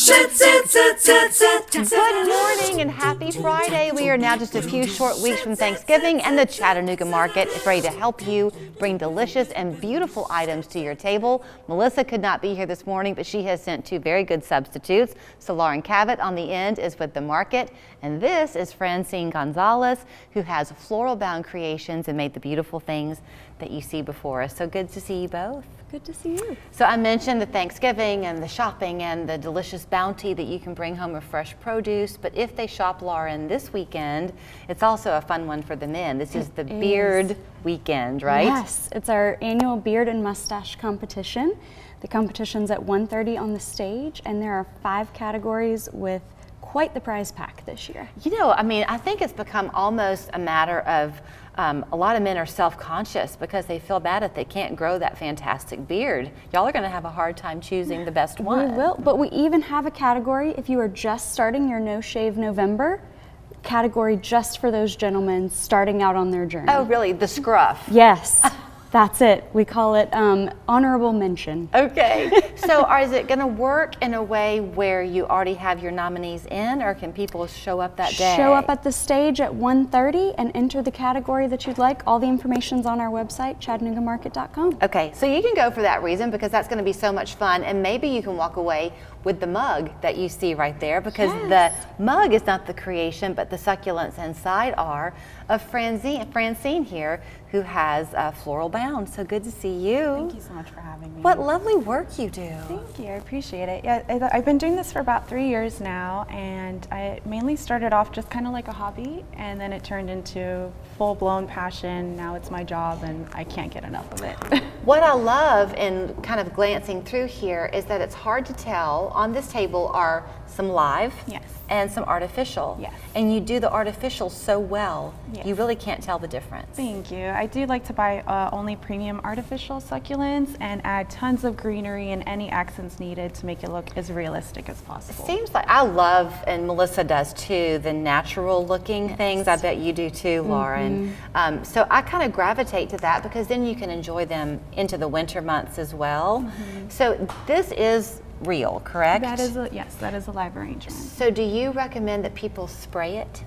Good morning and happy Friday. We are now just a few short weeks from Thanksgiving, and the Chattanooga Market is ready to help you bring delicious and beautiful items to your table. Melissa could not be here this morning, but she has sent two very good substitutes. So Lauren Cavett on the end is with the market, and this is Francine Gonzalez, who has floral bound creations and made the beautiful things that you see before us. So good to see you both. Good to see you. So I mentioned the Thanksgiving and the shopping and the delicious bounty that you can bring home of fresh produce, but if they shop, Lauren, this weekend, it's also a fun one for the men. This is the beard weekend, right? Yes, it's our annual beard and mustache competition. The competition's at 1:30 on the stage, and there are 5 categories with quite the prize pack this year. You know, I mean, I think it's become almost a matter of a lot of men are self-conscious because they feel bad if they can't grow that fantastic beard. Y'all are going to have a hard time choosing the best one. We will, but we even have a category if you are just starting your No Shave November category just for those gentlemen starting out on their journey. Oh, really? The scruff? Yes. That's it. We call it honorable mention. Okay. So is it going to work in a way where you already have your nominees in, or can people show up that day? Show up at the stage at 1:30 and enter the category that you'd like. All the information's on our website, ChattanoogaMarket.com. Okay, so you can go for that reason because that's going to be so much fun, and maybe you can walk away with the mug that you see right there, because the mug is not the creation, but the succulents inside are of Francine here, who has floral bound. So good to see you. Thank you so much for having me. What lovely work you do. Thank you, I appreciate it. Yeah, I've been doing this for about 3 years now, and I mainly started off just kind of like a hobby, and then it turned into full-blown passion. Now it's my job, and I can't get enough of it. What I love in kind of glancing through here is that it's hard to tell. On this table are some live and some artificial. Yes. And you do the artificial so well, Yes. you really can't tell the difference. Thank you. I do like to buy only premium artificial succulents and add tons of greenery and any accents needed to make it look as realistic as possible. Seems like I love, and Melissa does too, the natural looking things. I bet you do too, Lauren. So I kind of gravitate to that because then you can enjoy them into the winter months as well. So this is real, correct? That is yes, that is a live arrangement. So do you recommend that people spray it?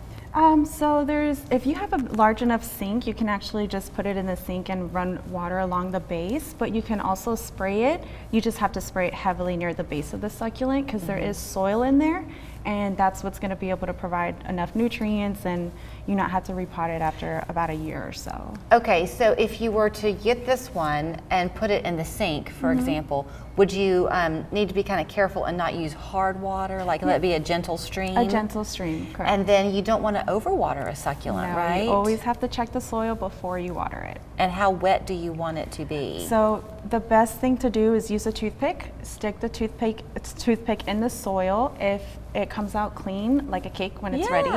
So if you have a large enough sink, you can actually just put it in the sink and run water along the base, but you can also spray it. You just have to spray it heavily near the base of the succulent because there is soil in there, and that's what's going to be able to provide enough nutrients and you not have to repot it after about a year or so. Okay, so if you were to get this one and put it in the sink, for example, would you need to be kind of careful and not use hard water, like let it be a gentle stream? A gentle stream, correct. And then you don't want to overwater a succulent, No, right? you always have to check the soil before you water it. And how wet do you want it to be? So the best thing to do is use a toothpick, stick the toothpick in the soil. If it comes out clean, like a cake when it's ready,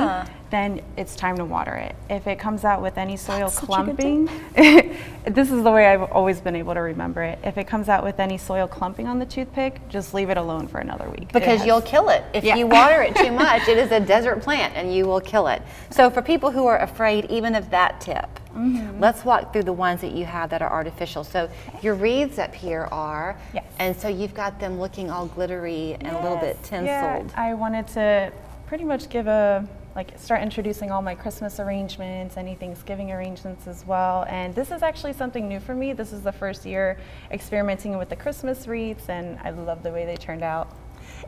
then it's time to water it. If it comes out with any soil clumping, this is the way I've always been able to remember it. If it comes out with any soil clumping on the toothpick, just leave it alone for another week. Because you'll kill it. If you water it too much, it is a desert plant and you will kill it. So for people who are afraid even of that tip, let's walk through the ones that you have that are artificial. So your wreaths up here are, and so you've got them looking all glittery and a little bit tinseled. Yeah, I wanted to pretty much start introducing all my Christmas arrangements, any Thanksgiving arrangements as well. And this is actually something new for me. This is the first year experimenting with the Christmas wreaths, and I love the way they turned out.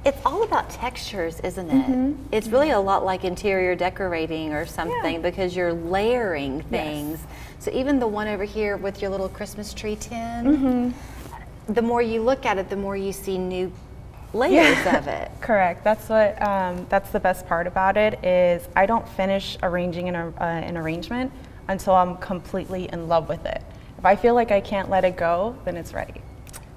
It's all about textures, isn't it? It's really a lot like interior decorating or something because you're layering things. So even the one over here with your little Christmas tree tin, the more you look at it, the more you see new layers of it. Correct. That's what. That's the best part about it is I don't finish arranging an arrangement until I'm completely in love with it. If I feel like I can't let it go, then it's ready.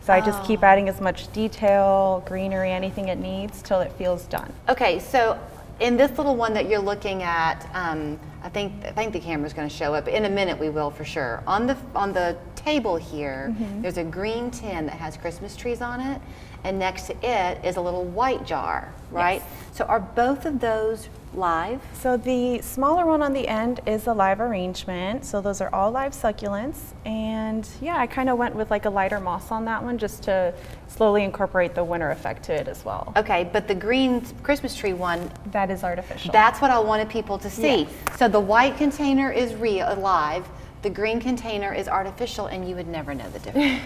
So I just keep adding as much detail, greenery, anything it needs till it feels done. Okay, so in this little one that you're looking at, I think the camera's going to show up in a minute. We will for sure. On the table here, there's a green tin that has Christmas trees on it, and next to it is a little white jar, right? Yes. So are both of those live? So the smaller one on the end is a live arrangement. So those are all live succulents. And yeah, I kind of went with like a lighter moss on that one just to slowly incorporate the winter effect to it as well. Okay, but the green Christmas tree one, That is artificial. that's what I wanted people to see. Yes. So the white container is real, live, the green container is artificial, and you would never know the difference.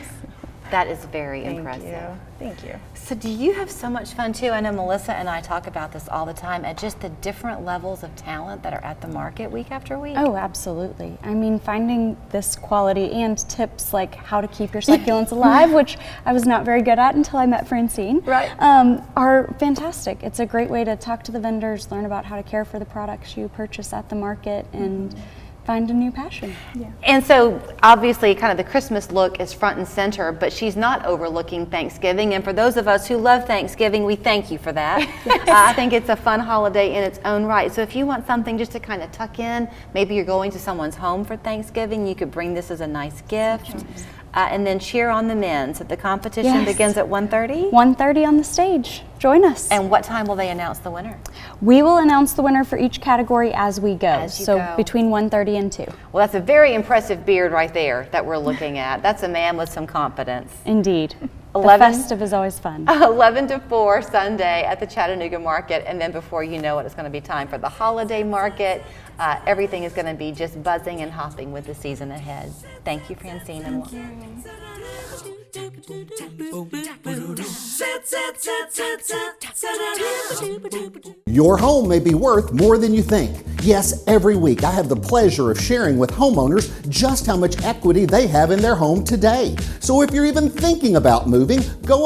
That is very impressive. Thank you. So do you have so much fun too? I know Melissa and I talk about this all the time, at just the different levels of talent that are at the market week after week. Oh, absolutely. I mean, finding this quality and tips like how to keep your succulents alive, which I was not very good at until I met Francine, Right. are fantastic. It's a great way to talk to the vendors, learn about how to care for the products you purchase at the market, and find a new passion. Yeah. And so obviously kind of the Christmas look is front and center, but she's not overlooking Thanksgiving. And for those of us who love Thanksgiving, we thank you for that. I think it's a fun holiday in its own right. So if you want something just to kind of tuck in, maybe you're going to someone's home for Thanksgiving, you could bring this as a nice gift. And then cheer on the men. So the competition Yes. begins at 1:30? 1:30 on the stage. Join us. And what time will they announce the winner? We will announce the winner for each category as we go. As you so go. between 1:30 and 2. Well, that's a very impressive beard right there that we're looking at. That's a man with some confidence. Indeed. 11? The festive is always fun. 11 to 4 Sunday at the Chattanooga Market, and then before you know it, it's going to be time for the holiday market. Everything is going to be just buzzing and hopping with the season ahead. Thank you, Francine. Thank you. Your home may be worth more than you think. Yes, every week I have the pleasure of sharing with homeowners just how much equity they have in their home today. So if you're even thinking about moving, go